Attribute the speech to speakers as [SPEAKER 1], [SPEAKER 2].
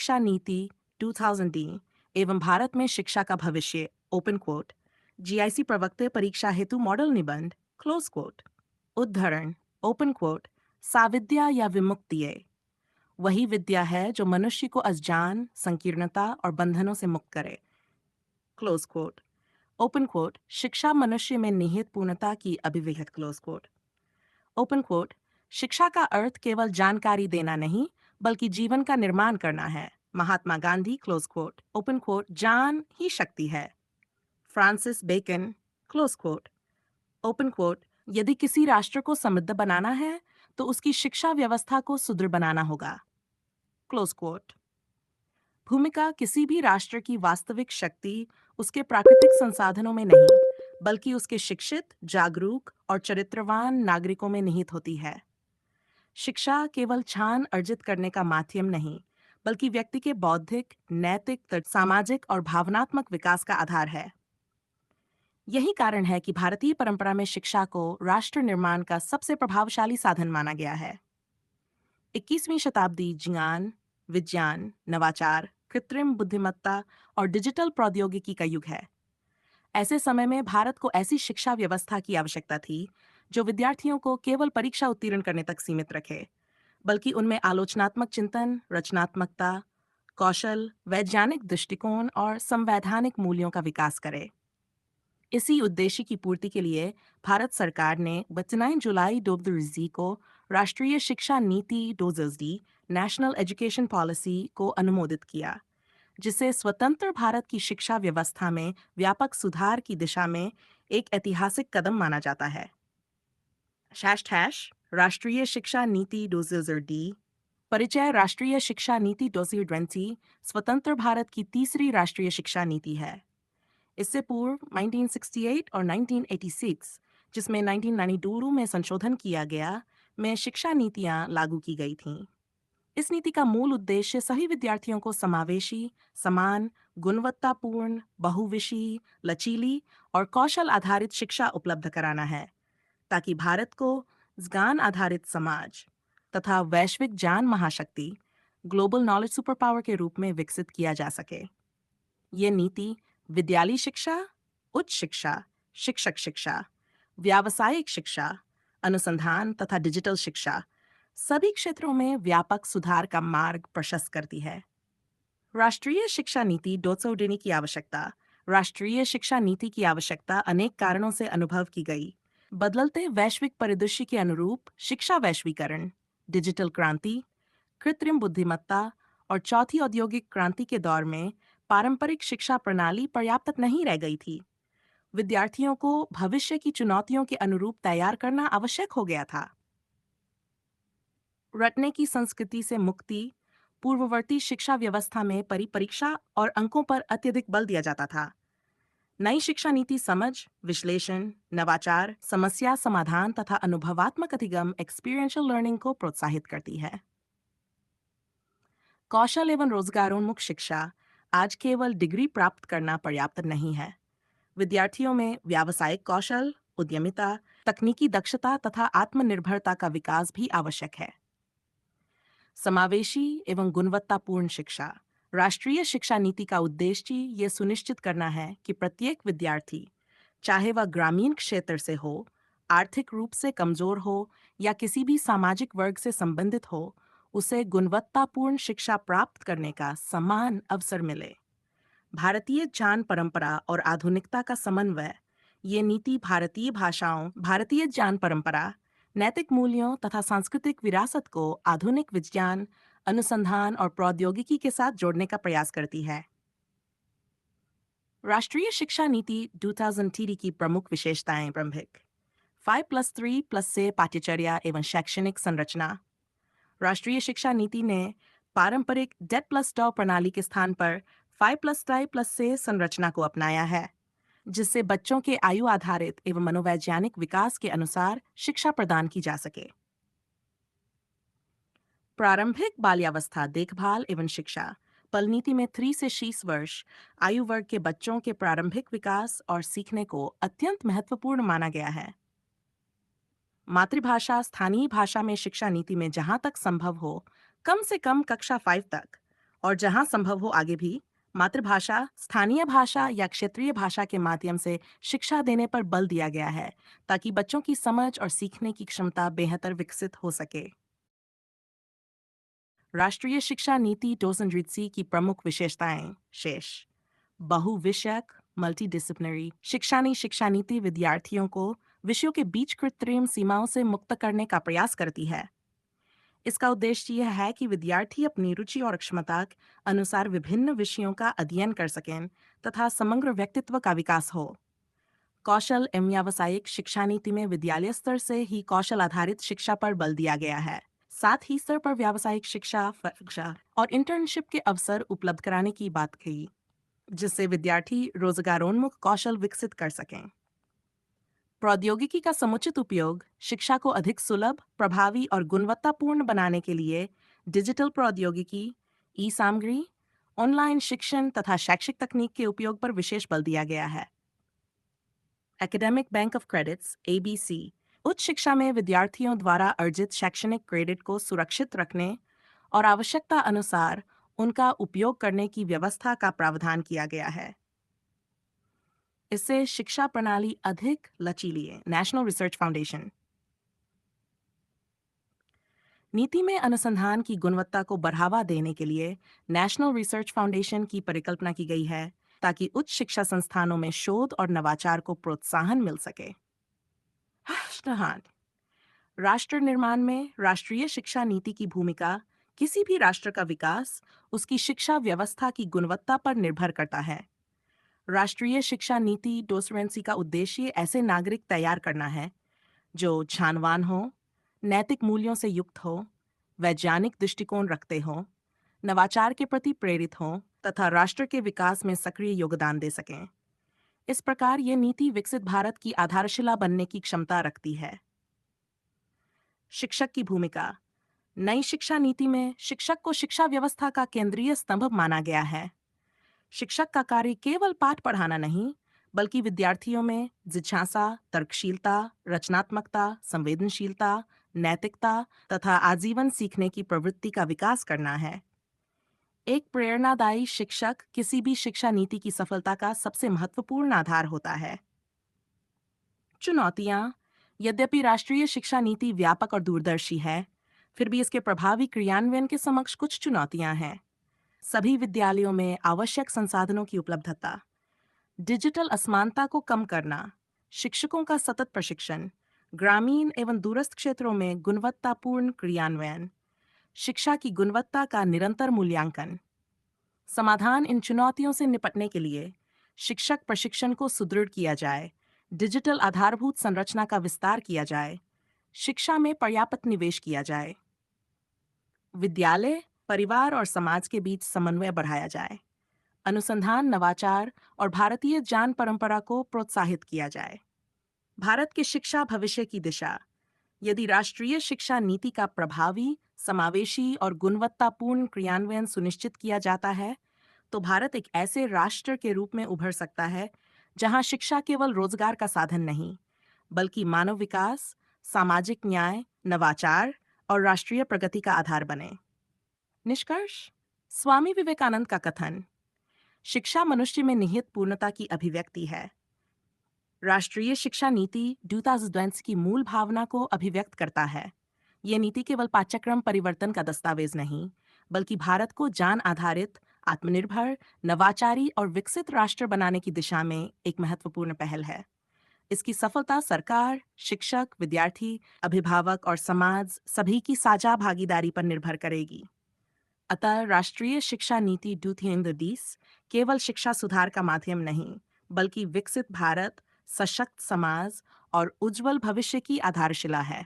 [SPEAKER 1] शिक्षा नीति 2000 एवं भारत में शिक्षा का भविष्य ओपन कोट, जीआईसी प्रवक्ता परीक्षा हेतु मॉडल निबंध क्लोज कोट, उद्धरण ओपन कोट, साविद्या या विमुक्तिये वही विद्या है जो मनुष्य को अज्ञान, संकीर्णता और बंधनों से मुक्त करे। क्लोज कोट, ओपन कोट, शिक्षा मनुष्य में निहित पूर्णता की अभिव्यक्त। क्लोज कोट, ओपन कोट, शिक्षा का अर्थ केवल जानकारी देना नहीं बल्कि जीवन का निर्माण करना है। Mahatma Gandhi. Close quote, open quote, ज्ञान ही शक्ति है। Francis Bacon. Close quote, open quote, यदि किसी राष्ट्र को समृद्ध बनाना है तो उसकी शिक्षा व्यवस्था को सुदृढ़ बनाना होगा। क्लोज कोट, भूमिका किसी भी राष्ट्र की वास्तविक शक्ति उसके प्राकृतिक संसाधनों में नहीं बल्कि उसके शिक्षित, जागरूक और चरित्रवान नागरिकों में निहित होती है। शिक्षा केवल ज्ञान अर्जित करने का माध्यम नहीं बल्कि व्यक्ति के बौद्धिक, नैतिक, सामाजिक और भावनात्मक विकास का आधार है। यही कारण है कि भारतीय परंपरा में शिक्षा को राष्ट्र निर्माण का सबसे प्रभावशाली साधन माना गया है। 21वीं शताब्दी ज्ञान, विज्ञान, नवाचार, कृत्रिम बुद्धिमत्ता और डिजिटल प्रौद्योगिकी का युग है। ऐसे समय में भारत को ऐसी शिक्षा व्यवस्था की आवश्यकता थी जो विद्यार्थियों को केवल परीक्षा उत्तीर्ण करने तक सीमित रखे, बल्कि उनमें आलोचनात्मक चिंतन, रचनात्मकता, कौशल, वैज्ञानिक दृष्टिकोण और संवैधानिक मूल्यों का विकास करे। इसी उद्देश्य की पूर्ति के लिए भारत सरकार ने 29 जुलाई 2020 को राष्ट्रीय शिक्षा नीति 2020 नेशनल एजुकेशन पॉलिसी को अनुमोदित किया, जिसे स्वतंत्र भारत की शिक्षा व्यवस्था में व्यापक सुधार की दिशा में एक ऐतिहासिक कदम माना जाता है। राष्ट्रीय शिक्षा नीति 2020 परिचय। राष्ट्रीय शिक्षा नीति 2020 स्वतंत्र भारत की तीसरी राष्ट्रीय शिक्षा नीति है। इससे पूर्व 1968 और 1986, जिसमें 1992 में संशोधन किया गया, में शिक्षा नीतियां लागू की गई थीं। इस नीति का मूल उद्देश्य सभी विद्यार्थियों को समावेशी, समान, गुणवत्तापूर्ण, बहुविषयी, लचीली और कौशल आधारित शिक्षा उपलब्ध कराना है, ताकि भारत को ज्ञान आधारित समाज तथा वैश्विक ज्ञान महाशक्ति, ग्लोबल नॉलेज सुपर पावर के रूप में विकसित किया जा सके। ये नीति विद्यालयी शिक्षा, उच्च शिक्षा, शिक्षक शिक्षा, व्यावसायिक शिक्षा, अनुसंधान तथा डिजिटल शिक्षा सभी क्षेत्रों में व्यापक सुधार का मार्ग प्रशस्त करती है। राष्ट्रीय शिक्षा नीति 2020 की आवश्यकता। राष्ट्रीय शिक्षा नीति की आवश्यकता अनेक कारणों से अनुभव की गई। बदलते वैश्विक परिदृश्य के अनुरूप शिक्षा वैश्वीकरण, डिजिटल क्रांति, कृत्रिम बुद्धिमत्ता और चौथी औद्योगिक क्रांति के दौर में पारंपरिक शिक्षा प्रणाली पर्याप्त नहीं रह गई थी। विद्यार्थियों को भविष्य की चुनौतियों के अनुरूप तैयार करना आवश्यक हो गया था। रटने की संस्कृति से मुक्ति। पूर्ववर्ती शिक्षा व्यवस्था में परीक्षा और अंकों पर अत्यधिक बल दिया जाता था। नई शिक्षा नीति समझ, विश्लेषण, नवाचार, समस्या समाधान तथा अनुभवात्मक अधिगम एक्सपीरियंशियल लर्निंग को प्रोत्साहित करती है। कौशल एवं रोजगारोन्मुख शिक्षा। आज केवल डिग्री प्राप्त करना पर्याप्त नहीं है। विद्यार्थियों में व्यावसायिक कौशल, उद्यमिता, तकनीकी दक्षता तथा आत्मनिर्भरता का विकास भी आवश्यक है। समावेशी एवं गुणवत्तापूर्ण शिक्षा। राष्ट्रीय शिक्षा नीति का उद्देश्य ये सुनिश्चित करना है कि प्रत्येक विद्यार्थी, चाहे वह ग्रामीण क्षेत्र से हो, आर्थिक रूप से कमजोर हो या किसी भी सामाजिक वर्ग से संबंधित हो, उसे गुणवत्तापूर्ण शिक्षा प्राप्त करने का समान अवसर मिले। भारतीय ज्ञान परंपरा और आधुनिकता का समन्वय। ये नीति भारतीय भाषाओं, भारतीय ज्ञान परंपरा, नैतिक मूल्यों तथा सांस्कृतिक विरासत को आधुनिक विज्ञान, अनुसंधान और प्रौद्योगिकी के साथ जोड़ने का प्रयास करती है। राष्ट्रीय शिक्षा नीति 2030 की प्रमुख विशेषताएं प्रारंभिक 5+3+ से पाठ्यचर्या एवं शैक्षणिक संरचना। राष्ट्रीय शिक्षा नीति ने पारंपरिक डेट+डॉ प्रणाली के स्थान पर 5+3+ से संरचना को अपनाया है, जिससे बच्चों के आयु आधारित एवं मनोवैज्ञानिक विकास के अनुसार शिक्षा प्रदान की जा सके। प्रारंभिक बाल्यावस्था देखभाल एवं शिक्षा। पल नीति में 3 से 6 वर्ष आयु वर्ग के बच्चों के प्रारंभिक विकास और सीखने को अत्यंत महत्वपूर्ण माना गया है। मातृभाषा स्थानीय भाषा में शिक्षा नीति में जहां तक संभव हो कम से कम कक्षा 5 तक और जहां संभव हो आगे भी मातृभाषा, स्थानीय भाषा या क्षेत्रीय भाषा के माध्यम से शिक्षा देने पर बल दिया गया है, ताकि बच्चों की समझ और सीखने की क्षमता बेहतर विकसित हो सके। राष्ट्रीय शिक्षा नीति 2030 की प्रमुख विशेषताएं शेष बहुविषयक मल्टीडिसिप्लिनरी शिक्षा नीति विद्यार्थियों को विषयों के बीच कृत्रिम सीमाओं से मुक्त करने का प्रयास करती है। इसका उद्देश्य यह है कि विद्यार्थी अपनी रुचि और क्षमता के अनुसार विभिन्न विषयों का अध्ययन कर सकें तथा समग्र व्यक्तित्व का विकास हो। कौशल एवं व्यावसायिक शिक्षा नीति में विद्यालय स्तर से ही कौशल आधारित शिक्षा पर बल दिया गया है। साथ ही स्तर पर व्यावसायिक शिक्षा और इंटर्नशिप के अवसर उपलब्ध कराने की बात कही, जिससे विद्यार्थी रोजगारोन्मुख कौशल विकसित कर सकें। प्रौद्योगिकी का समुचित उपयोग शिक्षा को अधिक सुलभ, प्रभावी और गुणवत्तापूर्ण बनाने के लिए डिजिटल प्रौद्योगिकी, ई सामग्री, ऑनलाइन शिक्षण तथा शैक्षिक तकनीक के उपयोग पर विशेष बल दिया गया है। Academic bank of credits (ABC) उच्च शिक्षा में विद्यार्थियों द्वारा अर्जित शैक्षणिक क्रेडिट को सुरक्षित रखने और आवश्यकता अनुसार उनका उपयोग करने की व्यवस्था का प्रावधान किया गया है। इससे शिक्षा प्रणाली अधिक लचीली है। नेशनल रिसर्च फाउंडेशन नीति में अनुसंधान की गुणवत्ता को बढ़ावा देने के लिए नेशनल रिसर्च फाउंडेशन की परिकल्पना की गई है, ताकि उच्च शिक्षा संस्थानों में शोध और नवाचार को प्रोत्साहन मिल सके। राष्ट्र निर्माण में राष्ट्रीय शिक्षा नीति की भूमिका किसी भी राष्ट्र का विकास उसकी शिक्षा व्यवस्था की गुणवत्ता पर निर्भर करता है। राष्ट्रीय शिक्षा नीति डोसरेंसी का उद्देश्य ऐसे नागरिक तैयार करना है जो ज्ञानवान हो, नैतिक मूल्यों से युक्त हो, वैज्ञानिक दृष्टिकोण रखते हो, नवाचार के प्रति प्रेरित हो तथा राष्ट्र के विकास में सक्रिय योगदान दे सकें। इस प्रकार यह नीति विकसित भारत की आधारशिला बनने की क्षमता रखती है। शिक्षक की भूमिका नई शिक्षा नीति में शिक्षक को शिक्षा व्यवस्था का केंद्रीय स्तंभ माना गया है। शिक्षक का कार्य केवल पाठ पढ़ाना नहीं, बल्कि विद्यार्थियों में जिज्ञासा, तर्कशीलता, रचनात्मकता, संवेदनशीलता, नैतिकता तथा आजीवन सीखने की प्रवृत्ति का विकास करना है। एक प्रेरणादायी शिक्षक किसी भी शिक्षा नीति की सफलता का सबसे महत्वपूर्ण आधार होता है। चुनौतियां यद्यपि राष्ट्रीय शिक्षा नीति व्यापक और दूरदर्शी है, फिर भी इसके प्रभावी क्रियान्वयन के समक्ष कुछ चुनौतियां हैं। सभी विद्यालयों में आवश्यक संसाधनों की उपलब्धता, डिजिटल असमानता को कम करना, शिक्षकों का सतत प्रशिक्षण, ग्रामीण एवं दूरस्थ क्षेत्रों में गुणवत्तापूर्ण क्रियान्वयन, शिक्षा की गुणवत्ता का निरंतर मूल्यांकन। समाधान इन चुनौतियों से निपटने के लिए शिक्षक प्रशिक्षण को सुदृढ़ किया जाए, डिजिटल आधारभूत संरचना का विस्तार किया जाए, शिक्षा में पर्याप्त निवेश किया जाए। विद्यालय, परिवार और समाज के बीच समन्वय बढ़ाया जाए, अनुसंधान, नवाचार और भारतीय ज्ञान परंपरा को प्रोत्साहित किया जाए। भारत के शिक्षा भविष्य की दिशा यदि राष्ट्रीय शिक्षा नीति का प्रभावी, समावेशी और गुणवत्तापूर्ण क्रियान्वयन सुनिश्चित किया जाता है, तो भारत एक ऐसे राष्ट्र के रूप में उभर सकता है जहां शिक्षा केवल रोजगार का साधन नहीं, बल्कि मानव विकास, सामाजिक न्याय, नवाचार और राष्ट्रीय प्रगति का आधार बने। निष्कर्ष स्वामी विवेकानंद का कथन, शिक्षा मनुष्य में निहित पूर्णता की अभिव्यक्ति है। राष्ट्रीय शिक्षा नीति 2020 की मूल भावना को अभिव्यक्त करता है। ये नीति केवल पाठ्यक्रम परिवर्तन का दस्तावेज नहीं, बल्कि भारत को ज्ञान आधारित, आत्मनिर्भर, नवाचारी और विकसित राष्ट्र बनाने की दिशा में एक महत्वपूर्ण पहल है। इसकी सफलता सरकार, शिक्षक, विद्यार्थी, अभिभावक और समाज सभी की साझा भागीदारी पर निर्भर करेगी। अतः राष्ट्रीय शिक्षा नीति 2030 केवल शिक्षा सुधार का माध्यम नहीं, बल्कि विकसित भारत, सशक्त समाज और उज्जवल भविष्य की आधारशिला है।